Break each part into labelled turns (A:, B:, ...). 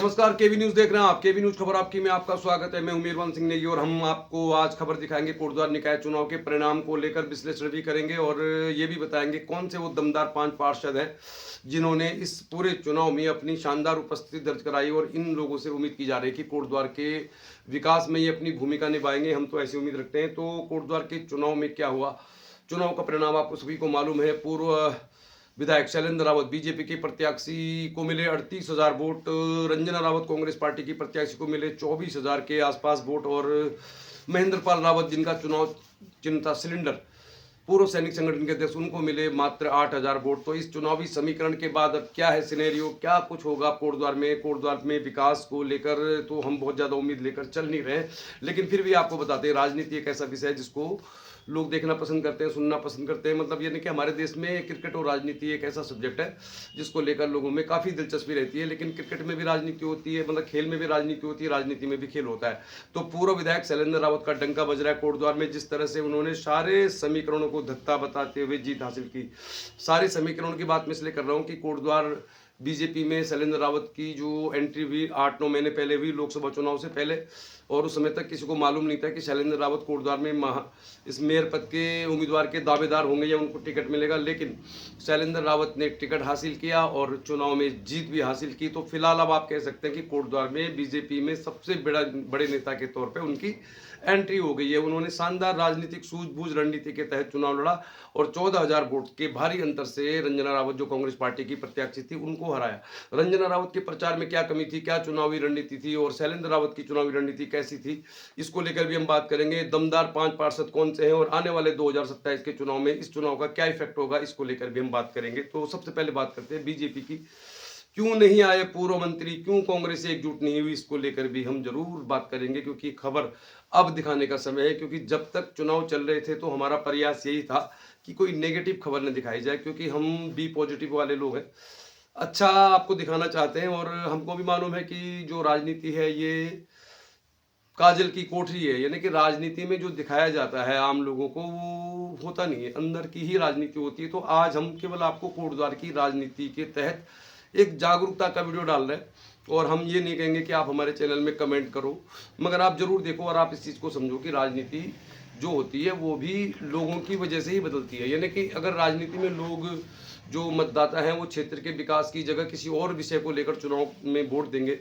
A: नमस्कार, केवी न्यूज देख रहे हैं आप। केवी न्यूज खबर आपकी में आपका स्वागत है। मैं उमेरवन सिंह नेगी और हम आपको आज खबर दिखाएंगे। कोटद्वार निकाय चुनाव के परिणाम को लेकर विश्लेषण भी करेंगे और ये भी बताएंगे कौन से वो दमदार 5 पार्षद हैं जिन्होंने इस पूरे चुनाव में अपनी शानदार उपस्थिति दर्ज कराई और इन लोगों से उम्मीद की जा रही है कि कोटद्वार के विकास में ये अपनी भूमिका निभाएंगे। हम तो ऐसी उम्मीद रखते हैं। तो कोटद्वार के चुनाव में क्या हुआ, चुनाव का परिणाम आपको सभी को मालूम है। पूर्व विधायक शैलेंद्र रावत बीजेपी के प्रत्याशी को मिले 38,000 वोट, रंजना रावत कांग्रेस पार्टी की प्रत्याशी को मिले 24,000 के आसपास वोट और महेंद्र पाल रावत जिनका चुनाव चिन्ह था सिलेंडर, पूर्व सैनिक संगठन के अध्यक्ष, उनको मिले मात्र 8,000 वोट। तो इस चुनावी समीकरण के बाद अब क्या है सिनेरियो, क्या कुछ होगा कोटद्वार में विकास को लेकर तो हम बहुत ज़्यादा उम्मीद लेकर चल नहीं रहे हैं। लेकिन फिर भी आपको बताते हैं, राजनीति एक ऐसा विषय है जिसको लोग देखना पसंद करते हैं, सुनना पसंद करते हैं। मतलब ये नहीं कि हमारे देश में क्रिकेट और राजनीति एक ऐसा सब्जेक्ट है जिसको लेकर लोगों में काफ़ी दिलचस्पी रहती है। लेकिन क्रिकेट में भी राजनीति होती है, मतलब खेल में भी राजनीति होती है, राजनीति में भी खेल होता है। तो पूर्व विधायक शैलेंद्र रावत का डंका बज रहा है कोटद्वार में। जिस तरह से उन्होंने सारे समीकरणों को धत्ता बताते हुए जीत हासिल की। सारे समीकरणों की बात मैं इसलिए कर रहा हूँ कि कोटद्वार बीजेपी में शैलेंद्र रावत की जो एंट्री हुई 8-9 महीने पहले हुई, लोकसभा चुनाव से पहले, और उस समय तक किसी को मालूम नहीं था कि शैलेंद्र रावत कोटद्वार में इस मेयर पद के उम्मीदवार के दावेदार होंगे या उनको टिकट मिलेगा। लेकिन शैलेंद्र रावत ने टिकट हासिल किया और चुनाव में जीत भी हासिल की। तो फिलहाल अब आप कह सकते हैं कि कोटद्वार में बीजेपी में सबसे बड़े नेता के तौर पर उनकी एंट्री हो गई है। उन्होंने शानदार राजनीतिक सूझबूझ रणनीति के तहत चुनाव लड़ा और 14,000 वोट के भारी अंतर से रंजना रावत जो कांग्रेस पार्टी की प्रत्याशी थी उनको हराया। रंजना रावत के प्रचार में क्या कमी थी, क्या चुनावी रणनीति थी और शैलेंद्र रावत की चुनावी रणनीति कैसी थी, इसको लेकर भी हम बात करेंगे। दमदार 5 पार्षद कौन से हैं और आने वाले 2027 के चुनाव में इस चुनाव का क्या इफेक्ट होगा, इसको लेकर भी हम बात करेंगे। तो सबसे पहले बात करते हैं बीजेपी की। क्यों नहीं आए पूर्व मंत्री, क्यों कांग्रेस से एकजुट नहीं हुई, इसको लेकर भी हम जरूर बात करेंगे क्योंकि खबर अब दिखाने का समय है। क्योंकि जब तक चुनाव चल रहे थे तो हमारा प्रयास यही था कि कोई नेगेटिव खबर न दिखाई जाए, क्योंकि हम बी पॉजिटिव वाले लोग हैं, अच्छा आपको दिखाना चाहते हैं। और हमको भी मालूम है कि जो राजनीति है ये काजल की कोठरी है, यानी कि राजनीति में जो दिखाया जाता है आम लोगों को वो होता नहीं है, अंदर की ही राजनीति होती है। तो आज हम केवल आपको कोटद्वार की राजनीति के तहत एक जागरूकता का वीडियो डाल रहे हैं और हम ये नहीं कहेंगे कि आप हमारे चैनल में कमेंट करो, मगर आप जरूर देखो और आप इस चीज़ को समझो कि राजनीति जो होती है वो भी लोगों की वजह से ही बदलती है। यानी कि अगर राजनीति में लोग जो मतदाता हैं वो क्षेत्र के विकास की जगह किसी और विषय को लेकर चुनाव में वोट देंगे,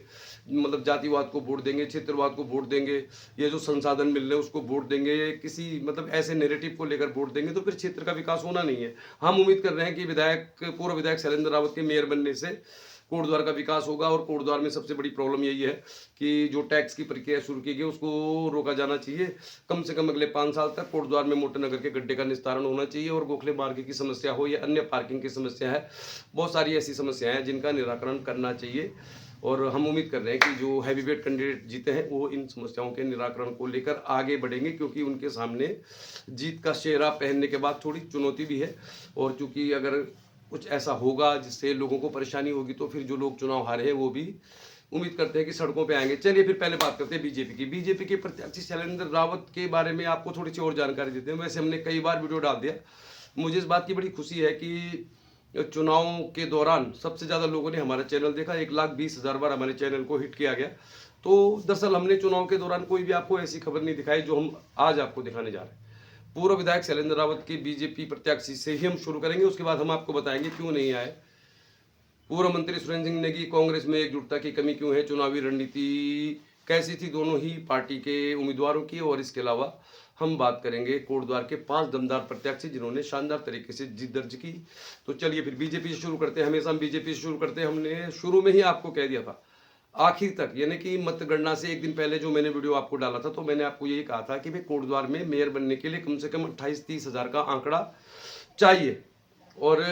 A: मतलब जातिवाद को वोट देंगे, क्षेत्रवाद को वोट देंगे, ये जो संसाधन मिल रहे हैं उसको वोट देंगे, किसी मतलब ऐसे नैरेटिव को लेकर वोट देंगे, तो फिर क्षेत्र का विकास होना नहीं है। हम उम्मीद कर रहे हैं कि पूर्व विधायक शैलेंद्र रावत के मेयर बनने से कोटद्वार का विकास होगा। और कोटद्वार में सबसे बड़ी प्रॉब्लम यही है कि जो टैक्स की प्रक्रिया शुरू की गई उसको रोका जाना चाहिए। कम से कम अगले 5 साल तक कोटद्वार में मोटर नगर के गड्ढे का निस्तारण होना चाहिए और गोखले मार्ग की समस्या हो या अन्य पार्किंग की समस्या है, बहुत सारी ऐसी समस्याएं हैं जिनका निराकरण करना चाहिए। और हम उम्मीद कर रहे हैं कि जो हैवीवेट कैंडिडेट जीते हैं वो इन समस्याओं के निराकरण को लेकर आगे बढ़ेंगे, क्योंकि उनके सामने जीत का सेहरा पहनने के बाद थोड़ी चुनौती भी है। और चूंकि अगर कुछ ऐसा होगा जिससे लोगों को परेशानी होगी तो फिर जो लोग चुनाव हारे हैं वो भी उम्मीद करते हैं कि सड़कों पे आएंगे। चलिए फिर पहले बात करते हैं बीजेपी की। बीजेपी के प्रत्याशी शैलेंद्र रावत के बारे में आपको थोड़ी सी और जानकारी देते हैं। वैसे हमने कई बार वीडियो डाल दिया, मुझे इस बात की बड़ी खुशी है कि चुनाव के दौरान सबसे ज़्यादा लोगों ने हमारा चैनल देखा, 1,20,000 बार हमारे चैनल को हिट किया गया। तो दरअसल हमने चुनाव के दौरान कोई भी आपको ऐसी खबर नहीं दिखाई जो हम आज आपको दिखाने जा रहे हैं। पूर्व विधायक शैलेंद्र रावत की बीजेपी प्रत्याशी से ही हम शुरू करेंगे, उसके बाद हम आपको बताएंगे क्यों नहीं आए। पूर्व मंत्री सुरेंद्र सिंह नेगी, कांग्रेस में एकजुटता की कमी क्यों है, चुनावी रणनीति कैसी थी दोनों ही पार्टी के उम्मीदवारों की, और इसके अलावा हम बात करेंगे कोटद्वार के 5 दमदार प्रत्याशी जिन्होंने शानदार तरीके से जीत दर्ज की। तो चलिए फिर बीजेपी से शुरू करते हैं। हमेशा हम बीजेपी से शुरू करते हैं। हमने शुरू में ही आपको कह दिया था आखिर तक, यानी कि मतगणना से एक दिन पहले जो मैंने वीडियो आपको डाला था तो मैंने आपको यही कहा था कि भाई कोटद्वार में मेयर बनने के लिए कम से कम 28-30 हज़ार का आंकड़ा चाहिए। और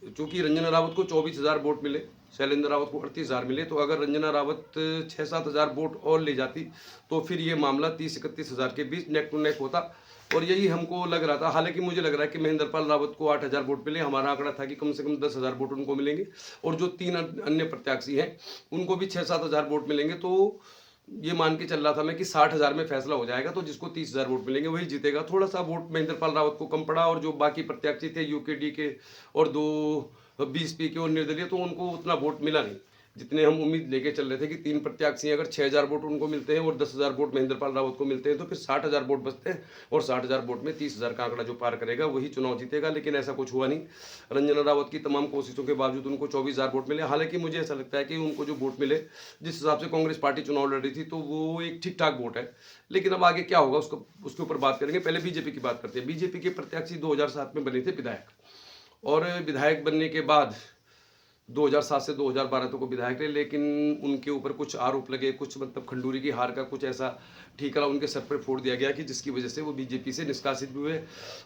A: चूंकि रंजना रावत को 24,000 वोट मिले, शैलेंद्र रावत को 38,000 मिले, तो अगर रंजना रावत 6-7 हज़ार वोट और ले जाती तो फिर ये मामला 30-31 हज़ार के बीच नेक टू नेक होता। और यही हमको लग रहा था। हालांकि मुझे लग रहा है कि महेंद्र पाल रावत को 8,000 वोट मिले, हमारा आंकड़ा था कि कम से कम 10,000 वोट उनको मिलेंगे और जो 3 अन्य प्रत्याशी हैं उनको भी 6-7 हज़ार वोट मिलेंगे। तो ये मान के चल रहा था मैं कि 60,000 में फैसला हो जाएगा, तो जिसको 30,000 वोट मिलेंगे वही जीतेगा। थोड़ा सा वोट महेंद्र पाल रावत को कम पड़ा और जो बाकी प्रत्याशी थे यूकेडी के और 2 बीएसपी के और निर्दलीय, तो उनको उतना वोट मिला नहीं। जितने हम उम्मीद लेके चल रहे थे कि 3 प्रत्याशी अगर 6,000 वोट उनको मिलते हैं और 10,000 वोट महेंद्रपाल रावत को मिलते हैं तो फिर 60,000 वोट बचते हैं और 60,000 वोट में 30,000 का आंकड़ा जो पार करेगा वही चुनाव जीतेगा। लेकिन ऐसा कुछ हुआ नहीं। रंजना रावत की तमाम कोशिशों के बावजूद उनको 24,000 वोट मिले। हालांकि मुझे ऐसा लगता है कि उनको जो वोट मिले, जिस हिसाब से कांग्रेस पार्टी चुनाव लड़ रही थी, तो वो एक ठीक ठाक वोट है। लेकिन अब आगे क्या होगा उसके ऊपर बात करेंगे। पहले बीजेपी की बात करते हैं। बीजेपी के प्रत्याशी 2007 में बने थे विधायक, और विधायक बनने के बाद 2007 से 2012 तक वो विधायक रहे। लेकिन उनके ऊपर कुछ आरोप लगे, कुछ मतलब खंडूरी की हार का कुछ ऐसा ठीकरा उनके सर पर फोड़ दिया गया कि जिसकी वजह से वो बीजेपी से निष्कासित भी हुए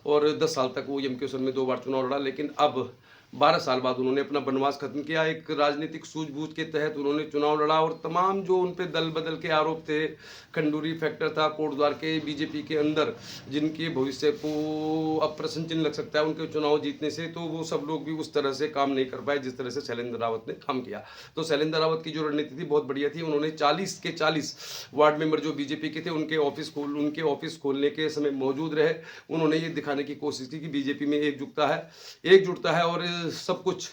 A: और 10 साल तक वो एमक्यूएसएन में 2 बार चुनाव लड़ा। लेकिन अब 12 साल बाद उन्होंने अपना वनवास खत्म किया। एक राजनीतिक सूझबूझ के तहत उन्होंने चुनाव लड़ा और तमाम जो उन पे दल बदल के आरोप थे, खंडूरी फैक्टर था कोटद्वार के बीजेपी के अंदर, जिनके भविष्य को अब प्रश्न चिन्ह लग सकता है उनके चुनाव जीतने से, तो वो सब लोग भी उस तरह से काम नहीं कर पाए जिस तरह से शैलेंद्र रावत ने काम किया। तो शैलेंद्र रावत की जो रणनीति थी बहुत बढ़िया थी। उन्होंने 40 के 40 वार्ड मेंबर जो बीजेपी के थे उनके ऑफिस खोलने के समय मौजूद रहे। उन्होंने ये दिखाने की कोशिश की कि बीजेपी में एकजुटता है और सब कुछ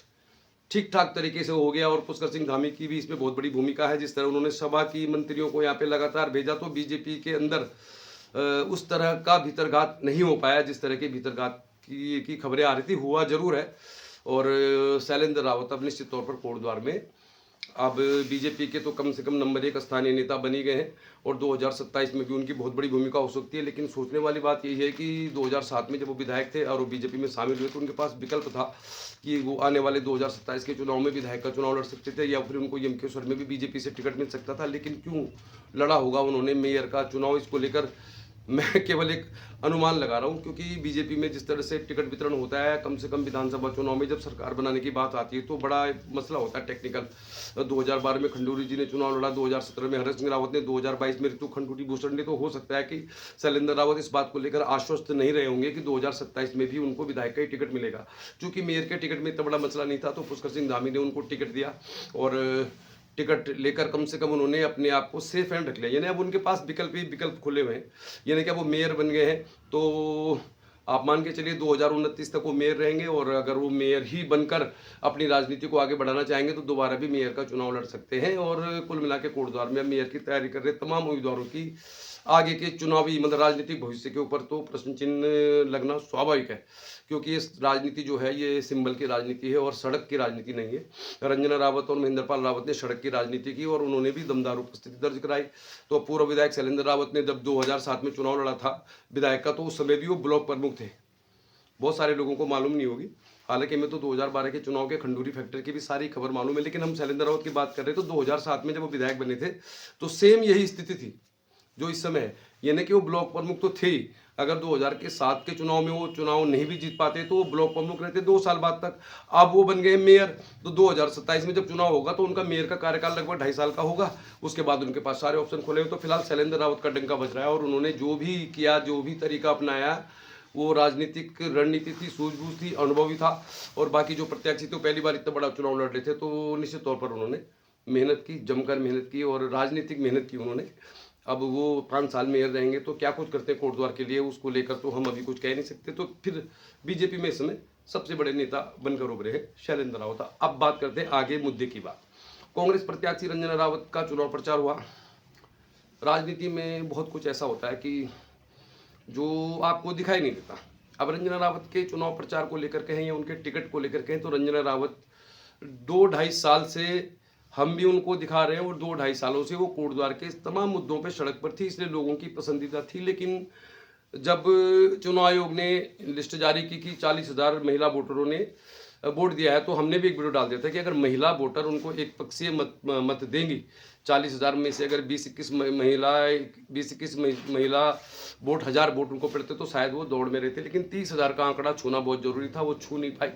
A: ठीक ठाक तरीके से हो गया। और पुष्कर सिंह धामी की भी इसमें बहुत बड़ी भूमिका है। जिस तरह उन्होंने सभा की मंत्रियों को यहाँ पे लगातार भेजा, तो बीजेपी के अंदर उस तरह का भीतरघात नहीं हो पाया जिस तरह के भीतरघात की खबरें आ रही थी। हुआ जरूर है। और शैलेंद्र रावत अब निश्चित तौर पर कोटद्वार में अब बीजेपी के तो कम से कम नंबर 1 स्थानीय नेता बनी गए हैं और 2027 में भी उनकी बहुत बड़ी भूमिका हो सकती है। लेकिन सोचने वाली बात यही है कि 2007 में जब वो विधायक थे और वो बीजेपी में शामिल हुए तो उनके पास विकल्प था कि वो आने वाले 2027 के चुनाव में विधायक का चुनाव लड़ सकते थे या फिर उनको एमक्यूएसएन में भी बीजेपी से टिकट मिल सकता था। लेकिन क्यों लड़ा होगा उन्होंने मेयर का चुनाव, इसको लेकर मैं केवल एक अनुमान लगा रहा हूँ, क्योंकि बीजेपी में जिस तरह से टिकट वितरण होता है, कम से कम विधानसभा चुनाव में जब सरकार बनाने की बात आती है तो बड़ा मसला होता है टेक्निकल। 2012 में खंडूरी जी ने चुनाव लड़ा, 2017 में हरीश सिंह रावत ने, 2022 में ऋतु खंडूरी भूषण ने। तो हो सकता है कि शैलेंद्र रावत इस बात को लेकर आश्वस्त नहीं रहे होंगे कि 2027 में भी उनको विधायक का ही टिकट मिलेगा। चूंकि मेयर के टिकट में इतना बड़ा मसला नहीं था तो पुष्कर सिंह धामी ने उनको टिकट दिया और टिकट लेकर कम से कम उन्होंने अपने आप को सेफ हैंड रख लिया। यानी अब उनके पास विकल्प खुले हुए हैं। यानी कि वो मेयर बन गए हैं तो आप मान के चलिए 2029 तक वो मेयर रहेंगे और अगर वो मेयर ही बनकर अपनी राजनीति को आगे बढ़ाना चाहेंगे तो दोबारा भी मेयर का चुनाव लड़ सकते हैं। और कुल मिला के कोटद्वार में मेयर की तैयारी कर रहे तमाम उम्मीदवारों की आगे के चुनावी मतलब राजनीतिक भविष्य के ऊपर तो प्रश्न चिन्ह लगना स्वाभाविक है, क्योंकि इस राजनीति जो है ये सिंबल की राजनीति है और सड़क की राजनीति नहीं है। रंजना रावत और महेंद्रपाल रावत ने सड़क की राजनीति की और उन्होंने भी दमदार उपस्थिति दर्ज कराई। तो पूर्व विधायक शैलेंद्र रावत ने जब 2007 में चुनाव लड़ा था विधायक का, तो उस समय भी वो ब्लॉक प्रमुख थे। बहुत सारे लोगों को मालूम नहीं होगी, हालांकि मैं तो 2012 के चुनाव के खंडूरी फैक्टर की भी सारी खबर मालूम है। लेकिन हम शैलेंद्र रावत की बात कर रहे हैं तो 2007 में जब वो विधायक बने थे तो सेम यही स्थिति थी जो इस समय है। यानी कि वो ब्लॉक प्रमुख तो थे ही। अगर 2007 के चुनाव में वो चुनाव नहीं भी जीत पाते तो वो ब्लॉक प्रमुख रहते 2 साल बाद तक। अब वो बन गए मेयर, तो 2027 में जब चुनाव होगा तो उनका मेयर का कार्यकाल लगभग 2.5 साल का होगा। उसके बाद उनके पास सारे ऑप्शन खुले हुए। तो फिलहाल शैलेंद्र रावत का डंका बज रहा है और उन्होंने जो भी किया, जो भी तरीका अपनाया, वो राजनीतिक रणनीति थी, सूझबूझ थी, अनुभवी था। और बाकी जो प्रत्याशी थे पहली बार इतना बड़ा चुनाव लड़ रहे थे तो निश्चित तौर पर उन्होंने मेहनत की, जमकर मेहनत की और राजनीतिक मेहनत की उन्होंने। अब वो 5 साल मेयर रहेंगे तो क्या कुछ करते हैं कोटद्वार के लिए उसको लेकर तो हम अभी कुछ कह नहीं सकते। तो फिर बीजेपी में इस समय सबसे बड़े नेता बनकर उभरे हैं शैलेंद्र रावत। अब बात करते हैं आगे मुद्दे की बात। कांग्रेस प्रत्याशी रंजना रावत का चुनाव प्रचार हुआ। राजनीति में बहुत कुछ ऐसा होता है कि जो आपको दिखाई नहीं देता। अब रंजना रावत के चुनाव प्रचार को लेकर कहें या उनके टिकट को लेकर कहें तो रंजना रावत 2-2.5 साल से हम भी उनको दिखा रहे हैं और 2-2.5 सालों से वो कोटद्वार के तमाम मुद्दों पे सड़क पर थी, इसलिए लोगों की पसंदीदा थी। लेकिन जब चुनाव आयोग ने लिस्ट जारी की कि 40,000 महिला वोटरों ने वोट दिया है तो हमने भी एक वीडियो डाल दिया था कि अगर महिला वोटर उनको एक पक्षीय मत देंगी, 40,000 में से अगर 20-21 महिला वोट 1000 वोट उनको पड़ते तो शायद वो दौड़ में रहते। लेकिन 30,000 का आंकड़ा छूना बहुत जरूरी था, वो छू नहीं पाई।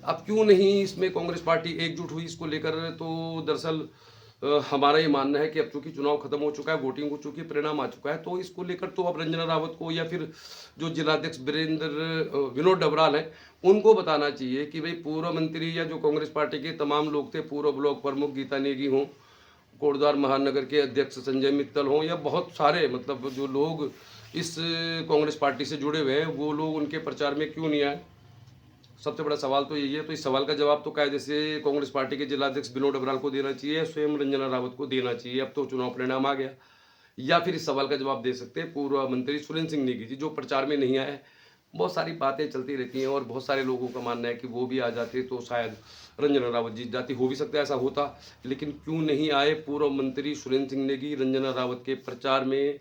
A: अब क्यों नहीं इसमें कांग्रेस पार्टी एकजुट हुई इसको लेकर, तो दरअसल हमारा ये मानना है कि अब चूंकि चुनाव खत्म हो चुका है, वोटिंग हो चुकी है, परिणाम आ चुका है, तो इसको लेकर तो अब रंजना रावत को या फिर जो जिलाध्यक्ष विनोद डबराल हैं उनको बताना चाहिए कि भाई पूर्व मंत्री या जो कांग्रेस पार्टी के तमाम लोग थे, पूर्व ब्लॉक प्रमुख गीता नेगी हों, कोटद्वार महानगर के अध्यक्ष संजय मित्तल हों या बहुत सारे मतलब जो लोग इस कांग्रेस पार्टी से जुड़े हुए हैं वो लोग उनके प्रचार में क्यों नहीं आए। सबसे बड़ा सवाल तो यही है। तो इस सवाल का जवाब तो कायदे से कांग्रेस पार्टी के जिलाध्यक्ष विनोद डबराल को देना चाहिए, स्वयं रंजना रावत को देना चाहिए। अब तो चुनाव परिणाम आ गया। या फिर इस सवाल का जवाब दे सकते हैं पूर्व मंत्री सुरेंद्र सिंह नेगी जी, जो प्रचार में नहीं आए। बहुत सारी बातें चलती रहती हैं और बहुत सारे लोगों का मानना है कि वो भी आ जाते तो शायद रंजना रावत जीत जाती। हो भी सकता है ऐसा होता, लेकिन क्यों नहीं आए पूर्व मंत्री सुरेंद्र सिंह नेगी रंजना रावत के प्रचार में?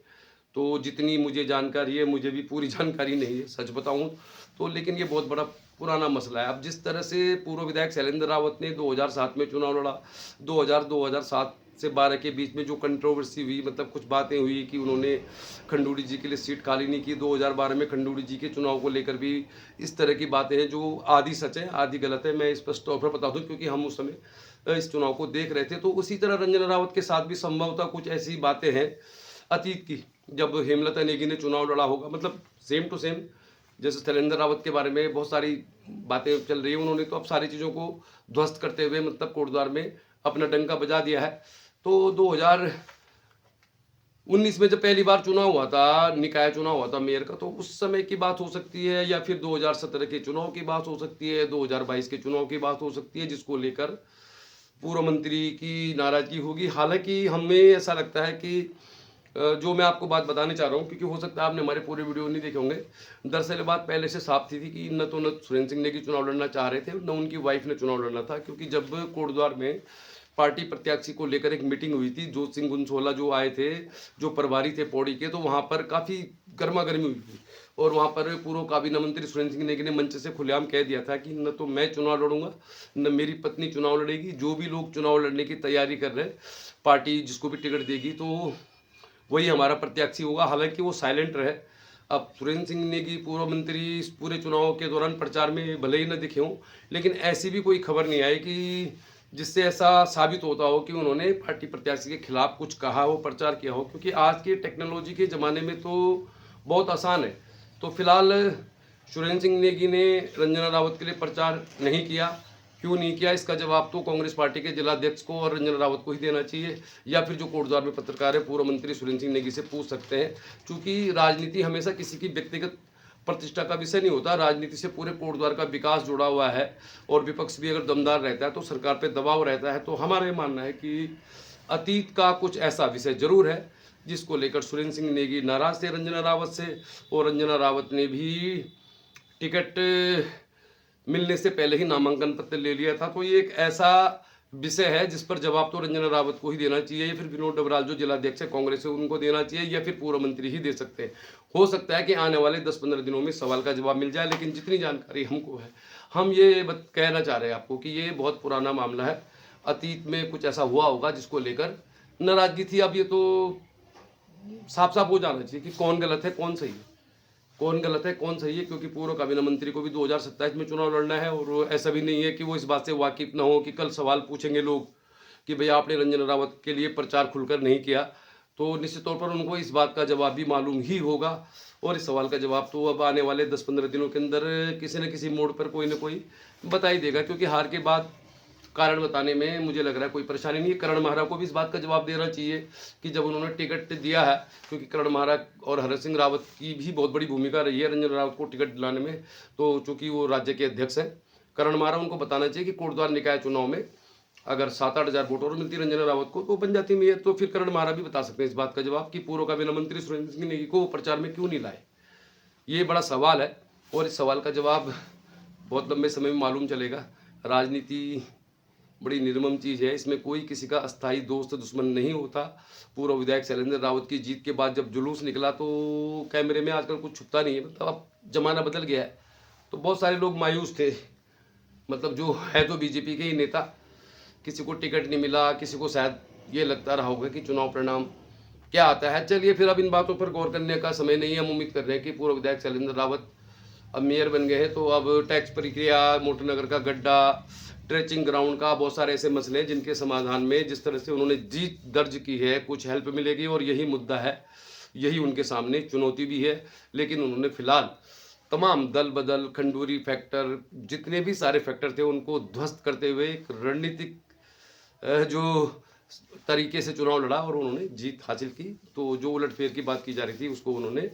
A: तो जितनी मुझे जानकारी है, मुझे भी पूरी जानकारी नहीं है सच बताऊं तो, लेकिन ये बहुत बड़ा पुराना मसला है। अब जिस तरह से पूर्व विधायक शैलेंद्र रावत ने 2007 में चुनाव लड़ा, 2007 से 12 के बीच में जो कंट्रोवर्सी हुई, मतलब कुछ बातें हुई कि उन्होंने खंडूड़ी जी के लिए सीट खाली नहीं की। 2012 में खंडूड़ी जी के चुनाव को लेकर भी इस तरह की बातें हैं जो आधी सच है आधी गलत है। मैं स्पष्ट तौर पर बता दूं क्योंकि हम उस समय इस चुनाव को देख रहे थे। तो उसी तरह रंजना रावत के साथ भी संभवतः कुछ ऐसी बातें हैं अतीत की, जब हेमलता नेगी ने चुनाव लड़ा होगा, मतलब सेम टू सेम जैसे शैलेंद्र रावत के बारे में बहुत सारी बातें चल रही है। उन्होंने तो अब सारी चीज़ों को ध्वस्त करते हुए मतलब कोटद्वार में अपना डंका बजा दिया है। तो 2019 में जब पहली बार चुनाव हुआ था, निकाय चुनाव हुआ था मेयर का, तो उस समय की बात हो सकती है, या फिर 2017 के चुनाव की बात हो सकती है, 2022 के चुनाव की बात हो सकती है, जिसको लेकर पूर्व मंत्री की नाराजगी होगी। हालांकि हमें ऐसा लगता है कि जो मैं आपको बात बताने चाह रहा हूँ, क्योंकि हो सकता है आपने हमारे पूरे वीडियो नहीं देखे होंगे। दरअसल बात पहले से साफ थी कि न तो सुरेंद्र सिंह नेगी चुनाव लड़ना चाह रहे थे, न उनकी वाइफ ने चुनाव लड़ना था। क्योंकि जब कोटद्वार में पार्टी प्रत्याशी को लेकर एक मीटिंग हुई थी, जोत सिंह गुंसोला जो आए थे, जो प्रभारी थे पौड़ी के, तो वहाँ पर काफ़ी गर्मा गर्मी हुई थी। और वहाँ पर पूर्व काबीना मंत्री सुरेंद्र सिंह नेगी ने मंच से खुलेआम कह दिया था कि न तो मैं चुनाव लड़ूंगा, न मेरी पत्नी चुनाव लड़ेगी। जो भी लोग चुनाव लड़ने की तैयारी कर रहे हैं, पार्टी जिसको भी टिकट देगी तो वही हमारा प्रत्याशी होगा। हालांकि वो साइलेंट रहे। अब सुरेंद्र सिंह नेगी पूर्व मंत्री इस पूरे चुनाव के दौरान प्रचार में भले ही न दिखे हों, लेकिन ऐसी भी कोई खबर नहीं आई कि जिससे ऐसा साबित होता हो कि उन्होंने पार्टी प्रत्याशी के खिलाफ कुछ कहा हो, प्रचार किया हो। क्योंकि आज के टेक्नोलॉजी के ज़माने में तो बहुत आसान है। तो फिलहाल सुरेंद्र सिंह नेगी ने रंजना रावत के लिए प्रचार नहीं किया। क्यों नहीं किया, इसका जवाब तो कांग्रेस पार्टी के जिलाध्यक्ष को और रंजना रावत को ही देना चाहिए, या फिर जो कोटद्वार में पत्रकार है पूर्व मंत्री सुरेंद्र सिंह नेगी से पूछ सकते हैं। क्योंकि राजनीति हमेशा किसी की व्यक्तिगत प्रतिष्ठा का विषय नहीं होता। राजनीति से पूरे कोटद्वार का विकास जुड़ा हुआ है, और विपक्ष भी अगर दमदार रहता है तो सरकार पर दबाव रहता है। तो हमारा ये मानना है कि अतीत का कुछ ऐसा विषय जरूर है जिसको लेकर सुरेंद्र सिंह नेगी नाराज थे रंजना रावत से, और रंजना रावत ने भी टिकट मिलने से पहले ही नामांकन पत्र ले लिया था। तो ये एक ऐसा विषय है जिस पर जवाब तो रंजना रावत को ही देना चाहिए, या फिर विनोद डबराल जो जिलाध्यक्ष है कांग्रेस से उनको देना चाहिए, या फिर पूर्व मंत्री ही दे सकते हैं। हो सकता है कि आने वाले 10-15 दिनों में सवाल का जवाब मिल जाए, लेकिन जितनी जानकारी हमको है, हम ये कहना चाह रहे हैं आपको कि ये बहुत पुराना मामला है। अतीत में कुछ ऐसा हुआ होगा जिसको लेकर नाराजगी थी। अब ये तो साफ साफ हो जाना चाहिए कि कौन गलत है कौन सही है, कौन गलत है कौन सही है। क्योंकि पूर्व काबीना मंत्री को भी 2027 में चुनाव लड़ना है, और ऐसा भी नहीं है कि वो इस बात से वाकिफ ना हो कि कल सवाल पूछेंगे लोग कि भैया आपने रंजना रावत के लिए प्रचार खुलकर नहीं किया। तो निश्चित तौर पर उनको इस बात का जवाब भी मालूम ही होगा, और इस सवाल का जवाब तो अब आने वाले 10-15 दिनों के अंदर किसी न किसी मोड़ पर कोई ना कोई बता ही देगा। क्योंकि हार के बाद कारण बताने में मुझे लग रहा है कोई परेशानी नहीं है। करण महारा को भी इस बात का जवाब देना चाहिए कि जब उन्होंने टिकट दिया है, क्योंकि करण महारा और हरक सिंह रावत की भी बहुत बड़ी भूमिका रही है रंजना रावत को टिकट दिलाने में। तो चूंकि वो राज्य के अध्यक्ष हैं करण महारा, उनको बताना चाहिए कि कोटद्वार निकाय चुनाव में अगर 7-8 हज़ार वोट और मिलती रंजना रावत को तो बन जाती मेयर। तो फिर करण महारा भी बता सकते हैं इस बात का जवाब कि पूर्व काबीना मंत्री सुरेंद्र सिंह नेगी को प्रचार में क्यों नहीं लाए। ये बड़ा सवाल है, और इस सवाल का जवाब बहुत लंबे समय में मालूम चलेगा। राजनीति बड़ी निर्मम चीज़ है, इसमें कोई किसी का अस्थाई दोस्त दुश्मन नहीं होता। पूर्व विधायक शैलेंद्र रावत की जीत के बाद जब जुलूस निकला तो कैमरे में आजकल कुछ छुपता नहीं है, मतलब अब जमाना बदल गया है। तो बहुत सारे लोग मायूस थे, मतलब जो है तो बीजेपी के ही नेता, किसी को टिकट नहीं मिला, किसी को शायद ये लगता रहा होगा कि चुनाव परिणाम क्या आता है। चलिए फिर अब इन बातों पर गौर करने का समय नहीं है। हम उम्मीद कर रहे हैं कि पूर्व विधायक शैलेंद्र रावत अब मेयर बन गए हैं, तो अब टैक्स प्रक्रिया, मोटरनगर का गड्ढा, ट्रेचिंग ग्राउंड का, बहुत सारे ऐसे मसले हैं जिनके समाधान में जिस तरह से उन्होंने जीत दर्ज की है कुछ हेल्प मिलेगी, और यही मुद्दा है, यही उनके सामने चुनौती भी है। लेकिन उन्होंने फिलहाल तमाम दल बदल, खंडूरी फैक्टर, जितने भी सारे फैक्टर थे उनको ध्वस्त करते हुए एक रणनीतिक जो तरीके से चुनाव लड़ा और उन्होंने जीत हासिल की। तो जो उलटफेर की बात की जा रही थी उसको उन्होंने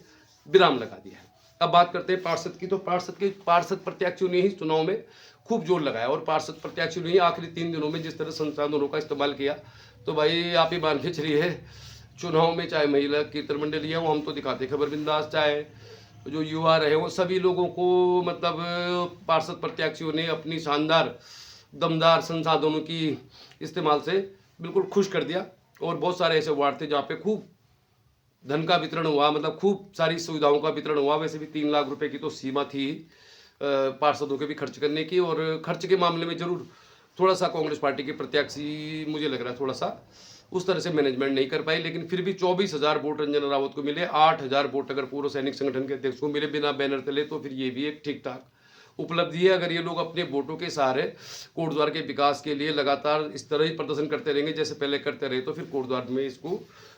A: विराम लगा दिया है। अब बात करते हैं पार्षद की। तो पार्षद प्रत्याशियों ने ही चुनाव में खूब जोर लगाया, और पार्षद प्रत्याशियों ने ही आखिरी 3 दिनों में जिस तरह संसाधनों का इस्तेमाल किया, तो भाई आप ही मान के चलिए, चुनाव में चाहे महिला कीर्तन मंडली है वो हम तो दिखाते खबर बिंदास, चाहे जो युवा रहे वो सभी लोगों को मतलब पार्षद प्रत्याशियों ने अपनी शानदार दमदार संसाधनों की इस्तेमाल से बिल्कुल खुश कर दिया। और बहुत सारे ऐसे वार्ड थे जहाँ पे खूब धन का वितरण हुआ, मतलब खूब सारी सुविधाओं का वितरण हुआ। वैसे भी 3 लाख रुपए की तो सीमा थी पार्षदों के भी खर्च करने की, और खर्च के मामले में जरूर थोड़ा सा कांग्रेस पार्टी के प्रत्याशी मुझे लग रहा है थोड़ा सा उस तरह से मैनेजमेंट नहीं कर पाई, लेकिन फिर भी 24,000 वोट रंजन रावत को मिले। 8,000 वोट अगर पूर्व सैनिक संगठन के अध्यक्ष को मिले बिना बैनर तले, तो फिर ये भी एक ठीक ठाक उपलब्धि है। अगर ये लोग अपने वोटों के सहारे कोटद्वार के विकास के लिए लगातार इस तरह ही प्रदर्शन करते रहेंगे जैसे पहले करते रहे, तो फिर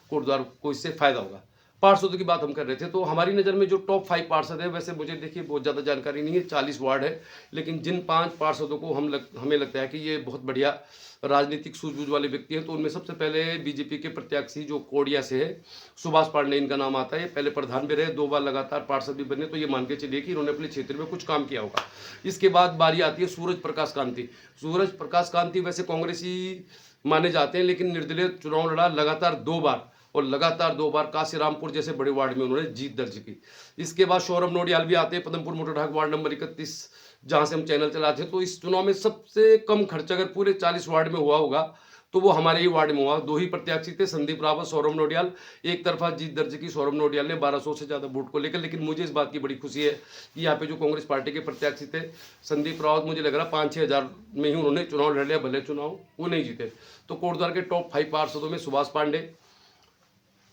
A: कोटद्वार को इससे फायदा होगा। पार्षदों की बात हम कर रहे थे, तो हमारी नज़र में जो टॉप 5 पार्षद है, वैसे मुझे देखिए बहुत ज़्यादा जानकारी नहीं है, 40 वार्ड है, लेकिन जिन 5 पार्षदों को हमें लगता है कि ये बहुत बढ़िया राजनीतिक सूझबूझ वाले व्यक्ति हैं, तो उनमें सबसे पहले बीजेपी के प्रत्याशी जो कोडिया से है, सुभाष पांडे इनका नाम आता है। ये पहले प्रधान भी रहे, 2 बार लगातार पार्षद भी बने, तो ये मान के चलिए कि इन्होंने अपने क्षेत्र में कुछ काम किया होगा। इसके बाद बारी आती है सूरज प्रकाश कांति। सूरज प्रकाश कांति वैसे कांग्रेसी माने जाते हैं, लेकिन निर्दलीय चुनाव लड़ा लगातार 2 बार, और लगातार 2 बार काशीरामपुर जैसे बड़े वार्ड में उन्होंने जीत दर्ज की। इसके बाद सौरभ नोडियाल भी आते हैं, पदमपुर मोटरढाक वार्ड नंबर 31 जहां से हम चैनल चलाते हैं। तो इस चुनाव में सबसे कम खर्च अगर पूरे 40 वार्ड में हुआ होगा तो वो हमारे ही वार्ड में हुआ। 2 ही प्रत्याशी थे, संदीप रावत, सौरभ नोडियाल। एक तरफा जीत दर्ज की सौरभ नोडियाल ने 1200 से ज्यादा वोट को लेकर। लेकिन मुझे इस बात की बड़ी खुशी है कि यहाँ पे जो कांग्रेस पार्टी के प्रत्याशी थे संदीप रावत, मुझे लग रहा 5-6 हजार में ही उन्होंने चुनाव लड़ लिया, भले चुनाव वो नहीं जीते। तो कोटद्वार के टॉप 5 पार्षदों में सुभाष पांडे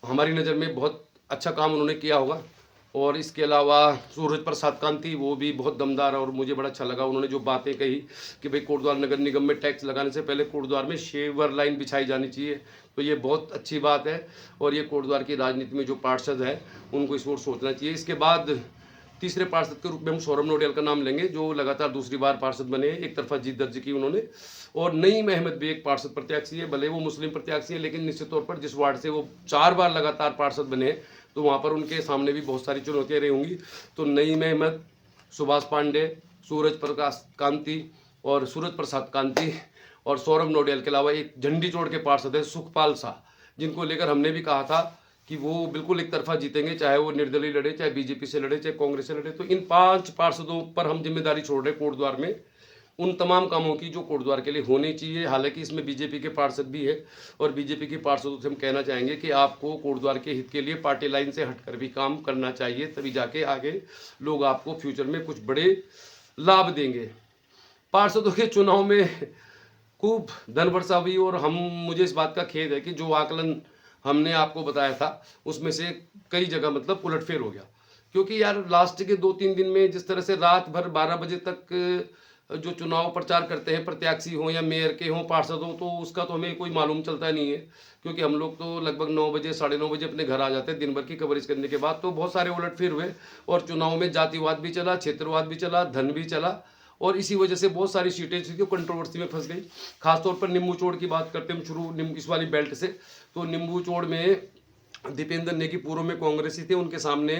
A: हमारी नज़र में बहुत अच्छा काम उन्होंने किया होगा। और इसके अलावा सूरज प्रसाद कांति, वो भी बहुत दमदार, और मुझे बड़ा अच्छा लगा उन्होंने जो बातें कही कि भाई कोटद्वार नगर निगम में टैक्स लगाने से पहले कोटद्वार में शेवर लाइन बिछाई जानी चाहिए। तो ये बहुत अच्छी बात है, और ये कोटद्वार की राजनीति में जो पार्षद है उनको इस ओर सोचना चाहिए। इसके बाद तीसरे पार्षद के रूप में हम सौरभ नोडियाल का नाम लेंगे, जो लगातार दूसरी बार पार्षद बने हैं, एक तरफा जीत दर्ज की उन्होंने। और नईम अहमद भी एक पार्षद प्रत्याशी है, भले वो मुस्लिम प्रत्याशी है, लेकिन निश्चित तौर पर जिस वार्ड से वो 4 बार लगातार पार्षद बने हैं, तो वहाँ पर उनके सामने भी बहुत सारी चुनौतियाँ रही होंगी। तो नईम अहमद, सुभाष पांडे, सूरज प्रसाद कांति और सौरभ नोडियाल के अलावा एक झंडी चोड़ के पार्षद है सुखपाल शाह, जिनको लेकर हमने भी कहा था कि वो बिल्कुल एक तरफा जीतेंगे, चाहे वो निर्दलीय लड़े, चाहे बीजेपी से लड़े, चाहे कांग्रेस से लड़े। तो इन 5 पार्षदों पर हम जिम्मेदारी छोड़ रहे हैं कोटद्वार में उन तमाम कामों की जो कोटद्वार के लिए होनी चाहिए। हालांकि इसमें बीजेपी के पार्षद भी है, और बीजेपी के पार्षदों से हम कहना चाहेंगे कि आपको कोटद्वार के हित के लिए पार्टी लाइन से हटकर भी काम करना चाहिए, तभी जाके आगे लोग आपको फ्यूचर में कुछ बड़े लाभ देंगे। पार्षदों के चुनाव में खूब धन वर्षा हुई, और मुझे इस बात का खेद है कि जो आकलन हमने आपको बताया था उसमें से कई जगह मतलब उलटफेर हो गया। क्योंकि यार लास्ट के 2-3 दिन में जिस तरह से रात भर 12 बजे तक जो चुनाव प्रचार करते हैं, प्रत्याशी हों या मेयर के हों, पार्षद हों, तो उसका तो हमें कोई मालूम चलता नहीं है। क्योंकि हम लोग तो लगभग 9 बजे 9:30 बजे अपने घर आ जाते हैं दिन भर की कवरेज करने के बाद। तो बहुत सारे उलटफेर हुए, और चुनाव में जातिवाद भी चला, क्षेत्रवाद भी चला, धन भी चला, और इसी वजह से बहुत सारी सीटें थी जो कंट्रोवर्सी में फंस गई। खासतौर पर निम्बू चोड़ की बात करते हैं हम शुरू इस वाली बेल्ट से। तो निम्बू चोड़ में दीपेंद्र नेगी पूर्व में कांग्रेसी थे, उनके सामने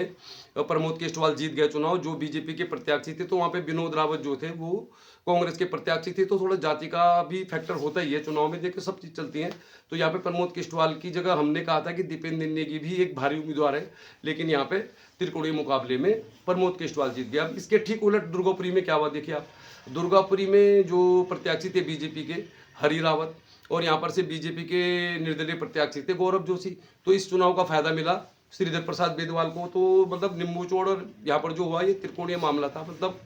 A: प्रमोद केजरीवाल जीत गए चुनाव, जो बीजेपी के प्रत्याशी थे। तो वहाँ पे विनोद रावत जो थे वो कांग्रेस के प्रत्याशी थे। तो थोड़ा जाति का भी फैक्टर होता ही है चुनाव में, देखिए सब चीज़ चलती है। तो यहाँ पे प्रमोद केजरीवाल की जगह हमने कहा था कि दीपेंद्र नेगी भी एक भारी उम्मीदवार है, लेकिन यहाँ पे त्रिकोणीय मुकाबले में प्रमोद केजरीवाल जीत गया। अब इसके ठीक उलट दुर्गापुरी में क्या हुआ देखिए आप। दुर्गापुरी में जो प्रत्याशी थे बीजेपी के हरी रावत, और यहाँ पर से बीजेपी के निर्दलीय प्रत्याशी थे गौरव जोशी। तो इस चुनाव का फायदा मिला श्रीधर प्रसाद बेदवाल को। तो मतलब निम्बू चोड़ और यहाँ पर जो हुआ ये त्रिकोणीय मामला था। मतलब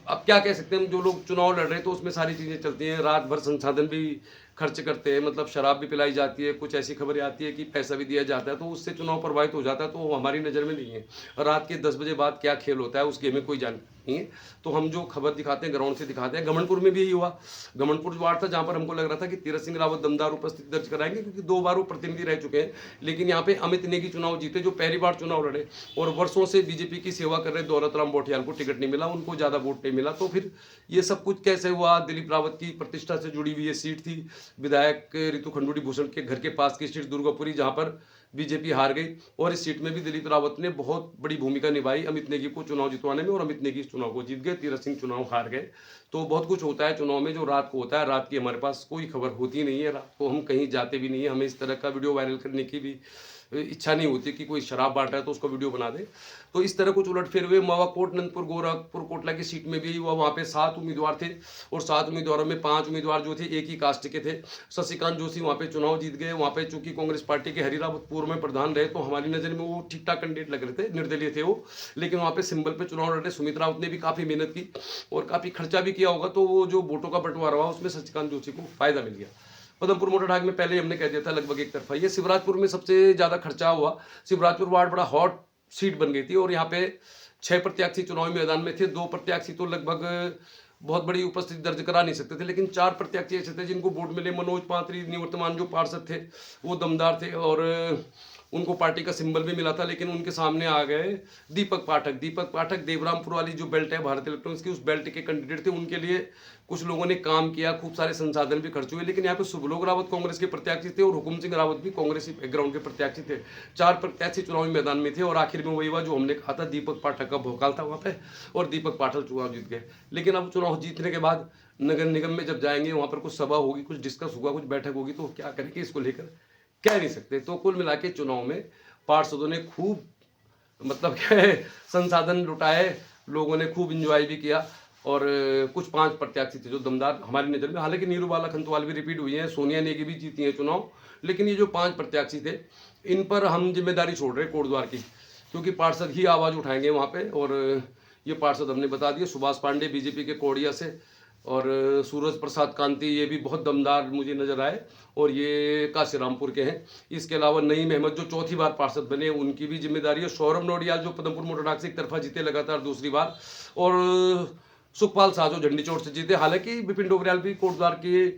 A: अब क्या कह सकते हैं, हम जो लोग चुनाव लड़ रहे हैं तो उसमें सारी चीज़ें चलती हैं, रात भर संसाधन भी खर्च करते हैं, मतलब शराब भी पिलाई जाती है, कुछ ऐसी खबरें आती है कि पैसा भी दिया जाता है, तो उससे चुनाव प्रभावित हो जाता है। तो हमारी नज़र में नहीं है। रात के 10 बजे बाद क्या खेल होता है उसकी हमें कोई जानकारी नहीं है। तो हम जो खबर दिखाते हैं ग्राउंड से दिखाते हैं। गमनपुर में भी यही हुआ। गमनपुर वार्ड था जहाँ पर हमको लग रहा था कि तीरथ सिंह रावत दमदार उपस्थिति दर्ज कराएंगे, क्योंकि 2 बार वो प्रतिनिधि रह चुके हैं। लेकिन यहाँ पे अमित नेगी चुनाव जीते, जो पहली बार चुनाव लड़े और वर्षों से बीजेपी की सेवा कर रहे दौलतराम बोठियाल को टिकट नहीं मिला, उनको ज़्यादा वोट नहीं मिला। तो फिर ये सब कुछ कैसे हुआ। दिलीप रावत की प्रतिष्ठा से जुड़ी हुई ये सीट थी, विधायक रितु खंडूड़ी भूषण के घर के पास की सीट दुर्गापुरी, जहाँ पर बीजेपी हार गई और इस सीट में भी दिलीप रावत ने बहुत बड़ी भूमिका निभाई अमित नेगी को चुनाव जितवाने में, और अमित नेगी इस चुनाव को जीत गए, तीरथ सिंह चुनाव हार गए। तो बहुत कुछ होता है चुनाव में जो रात को होता है, रात की हमारे पास कोई खबर होती नहीं है, रात को हम कहीं जाते भी नहीं है, हमें इस तरह का वीडियो वायरल करने की भी इच्छा नहीं होती कि कोई शराब बांट रहा है तो उसको वीडियो बना दे। तो इस तरह कुछ उलटफेर हुए। मावाकोट, नंदपुर, गोरखपुर, कोटला की सीट में भी हुआ, वहाँ पे 7 उम्मीदवार थे और 7 उम्मीदवारों में 5 उम्मीदवार जो थे एक ही कास्ट के थे। शशिकांत जोशी वहाँ पे चुनाव जीत गए। वहाँ पे चूंकि कांग्रेस पार्टी के हरि रावत पूर्व में प्रधान रहे तो हमारी नज़र में वो ठीक ठाक कैंडिडेट लग रहे थे, निर्दलीय थे वो, लेकिन वहाँ पे सिंबल पे चुनाव लड़े। सुमित रावत ने भी काफ़ी मेहनत की और काफ़ी खर्चा भी किया होगा, तो वो जो वोटों का बंटवारा हुआ उसमें शशिकांत जोशी को फायदा मिल गया। पदमपुर मोटरहाग में पहले हमने कह दिया था लगभग एक तरफा। ये शिवराजपुर में सबसे ज़्यादा खर्चा हुआ। शिवराजपुर वार्ड बड़ा हॉट सीट बन गई थी और यहाँ पे 6 प्रत्याशी चुनावी मैदान में थे। 2 प्रत्याशी तो लगभग बहुत बड़ी उपस्थिति दर्ज करा नहीं सकते थे, लेकिन 4 प्रत्याशी ऐसे थे जिनको वोट मिले। मनोज पात्री निवर्तमान जो पार्षद थे वो दमदार थे और उनको पार्टी का सिंबल भी मिला था, लेकिन उनके सामने आ गए दीपक पाठक देवरामपुर वाली जो बेल्ट है भारत इलेक्ट्रॉनिक्स की, उस बेल्ट के कैंडिडेट थे। उनके लिए कुछ लोगों ने काम किया, खूब सारे संसाधन भी खर्च हुए, लेकिन यहाँ पे शुभलोक रावत कांग्रेस के प्रत्याशी थे और हुकुम सिंह रावत भी कांग्रेसी बैकग्राउंड के प्रत्याशी थे। 4 प्रत्याशी चुनावी मैदान में थे और आखिर में वही हुआ जो हमने कहा था, दीपक पाठक का भोकाल था वहाँ पे और दीपक पाठक चुनाव जीत गए। लेकिन अब चुनाव जीतने के बाद नगर निगम में जब जाएंगे वहाँ पर कुछ सभा होगी, कुछ डिस्कस होगा, कुछ बैठक होगी, तो क्या करेंगे इसको लेकर कह नहीं सकते। तो कुल मिला के चुनाव में पार्षदों ने खूब मतलब क्या है संसाधन लुटाए, लोगों ने खूब इंजॉय भी किया और कुछ 5 प्रत्याशी थे जो दमदार हमारी नज़र में। हालांकि नीरूबाला खंतवाल भी रिपीट हुई हैं, सोनिया नेगी भी जीती हैं चुनाव, लेकिन ये जो 5 प्रत्याशी थे इन पर हम जिम्मेदारी छोड़ रहे कोटद्वार की, क्योंकि पार्षद ही आवाज़ उठाएंगे वहाँ पे। और ये पार्षद हमने बता दिए, सुभाष पांडे बीजेपी के कोड़िया से और सूरज प्रसाद कांति ये भी बहुत दमदार मुझे नजर आए और ये काशीरामपुर के हैं। इसके अलावा नईम अहमद जो 4थी बार पार्षद बने उनकी भी जिम्मेदारी है। सौरभ नोडियाल जो पदमपुर मोटरहाग से एक तरफा जीते लगातार दूसरी बार, और सुखपाल शाह जो झंडी चोट से जीते। हालांकि विपिन डोबरियाल भी कोटद्वार की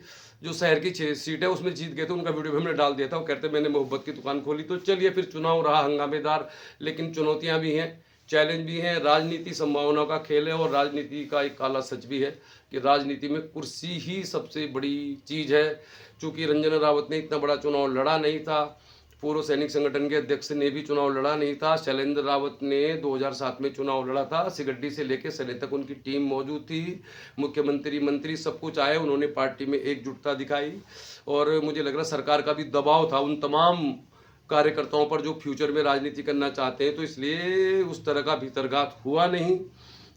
A: जो शहर की 6 सीट है उसमें जीत गए थे, उनका वीडियो भी हमने डाल दिया था। वो कहते मैंने मोहब्बत की दुकान खोली। तो चलिए फिर चुनाव रहा हंगामेदार, लेकिन चुनौतियां भी हैं, चैलेंज भी हैं। राजनीति संभावनाओं का खेल है और राजनीति का एक काला सच भी है कि राजनीति में कुर्सी ही सबसे बड़ी चीज़ है। चूँकि रंजना रावत ने इतना बड़ा चुनाव लड़ा नहीं था, पूर्व सैनिक संगठन के अध्यक्ष ने भी चुनाव लड़ा नहीं था, शैलेंद्र रावत ने 2007 में चुनाव लड़ा था, सिगड्डी से लेकर सने तक उनकी टीम मौजूद थी, मुख्यमंत्री मंत्री सब कुछ आए, उन्होंने पार्टी में एकजुटता दिखाई और मुझे लग रहा सरकार का भी दबाव था उन तमाम कार्यकर्ताओं पर जो फ्यूचर में राजनीति करना चाहते हैं, तो इसलिए उस तरह का भीतरघात हुआ नहीं।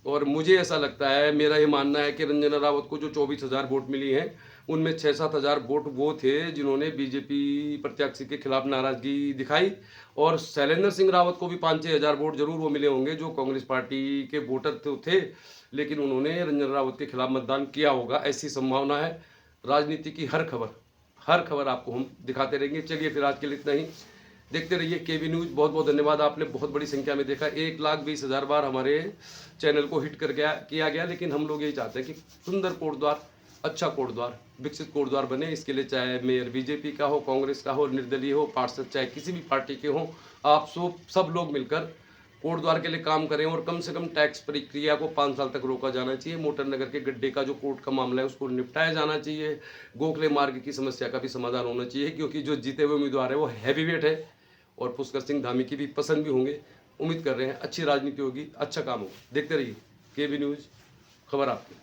A: और मुझे ऐसा लगता है, मेरा ये मानना है कि रंजना रावत को जो 24,000 वोट मिली हैं उनमें 6-7 हज़ार वोट वो थे जिन्होंने बीजेपी प्रत्याशी के खिलाफ नाराजगी दिखाई, और शैलेंद्र सिंह रावत को भी 5-6 हज़ार वोट जरूर वो मिले होंगे जो कांग्रेस पार्टी के वोटर तो थे, लेकिन उन्होंने रंजना रावत के खिलाफ मतदान किया होगा, ऐसी संभावना है। राजनीति की हर खबर आपको हम दिखाते रहेंगे। चलिए फिर आज के लिए इतना ही, देखते रहिए केबी न्यूज़। बहुत बहुत धन्यवाद, आपने बहुत बड़ी संख्या में देखा। 1,20,000 बार हमारे चैनल को हिट किया गया, लेकिन हम लोग यही चाहते हैं कि सुंदर कोटद्वार, अच्छा कोटद्वार, विकसित कोटद्वार बने। इसके लिए चाहे मेयर बीजेपी का हो, कांग्रेस का हो, निर्दलीय हो, पार्षद चाहे किसी भी पार्टी के हों, आप सब लोग मिलकर कोटद्वार के लिए काम करें और कम से कम टैक्स प्रक्रिया को 5 साल तक रोका जाना चाहिए। मोटर नगर के गड्ढे का जो कोर्ट का मामला है उसको निपटाया जाना चाहिए। गोखले मार्ग की समस्या का भी समाधान होना चाहिए, क्योंकि जो जीते हुए उम्मीदवार है वो हैवीवेट है और पुष्कर सिंह धामी की भी पसंद भी होंगे। उम्मीद कर रहे हैं अच्छी राजनीति होगी, अच्छा काम होगा। देखते रहिए केबी न्यूज़, खबर आपकी।